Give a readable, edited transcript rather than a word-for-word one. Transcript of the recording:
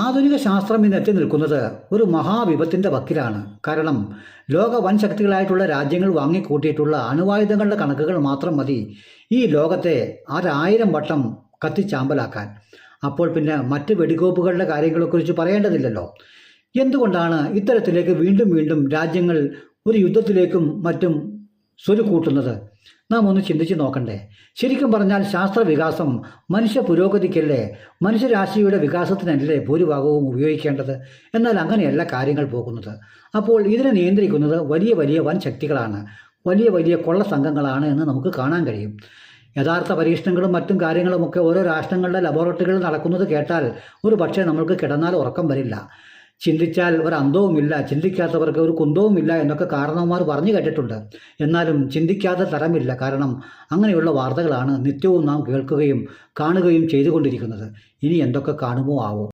ആധുനിക ശാസ്ത്രം ഇന്ന് എത്തി നിൽക്കുന്നത് ഒരു മഹാവിപത്തിൻ്റെ വക്കിലാണ്. കാരണം ലോക വൻ ശക്തികളായിട്ടുള്ള രാജ്യങ്ങൾ വാങ്ങിക്കൂട്ടിയിട്ടുള്ള അണുവായുധങ്ങളുടെ കണക്കുകൾ മാത്രം മതി ഈ ലോകത്തെ 1000 വട്ടം കത്തിച്ചാമ്പലാക്കാൻ. അപ്പോൾ പിന്നെ മറ്റ് വെടിക്കോപ്പുകളുടെ കാര്യങ്ങളെക്കുറിച്ച് പറയേണ്ടതില്ലല്ലോ. എന്തുകൊണ്ടാണ് ഇത്തരത്തിലേക്ക് വീണ്ടും വീണ്ടും രാജ്യങ്ങൾ ഒരു യുദ്ധത്തിലേക്കും മറ്റും സ്വരുക്കൂട്ടുന്നത്? നാം ഒന്ന് ചിന്തിച്ച് നോക്കണ്ടേ? ശരിക്കും പറഞ്ഞാൽ ശാസ്ത്ര വികാസം മനുഷ്യ പുരോഗതിക്കല്ലേ, മനുഷ്യരാശിയുടെ വികാസത്തിനല്ലേ ഭൂരിഭാഗവും ഉപയോഗിക്കേണ്ടത്? എന്നാൽ അങ്ങനെയല്ല കാര്യങ്ങൾ പോകുന്നത്. അപ്പോൾ ഇതിനെ നിയന്ത്രിക്കുന്നത് വലിയ വലിയ വൻ ശക്തികളാണ്, വലിയ വലിയ കൊള്ള സംഘങ്ങളാണ് എന്ന് നമുക്ക് കാണാൻ കഴിയും. യഥാർത്ഥ പരീക്ഷണങ്ങളും മറ്റും കാര്യങ്ങളുമൊക്കെ ഓരോ രാഷ്ട്രങ്ങളുടെ ലബോറട്ടറികളിൽ നടക്കുന്നത് കേട്ടാൽ ഒരു പക്ഷേ നമ്മൾക്ക് കിടന്നാൽ ഉറക്കം വരില്ല. ചിന്തിച്ചാൽ ഒരു അന്തവുമില്ല, ചിന്തിക്കാത്തവർക്ക് ഒരു കുന്തവുമില്ല എന്നൊക്കെ കാരണവന്മാർ പറഞ്ഞു കേട്ടിട്ടുണ്ട്. എന്നാലും ചിന്തിക്കാത്ത തരമില്ല. കാരണം അങ്ങനെയുള്ള വാർത്തകളാണ് നിത്യവും നാം കേൾക്കുകയും കാണുകയും ചെയ്തുകൊണ്ടിരിക്കുന്നത്. ഇനി എന്തൊക്കെ കാണുമോ ആവോ.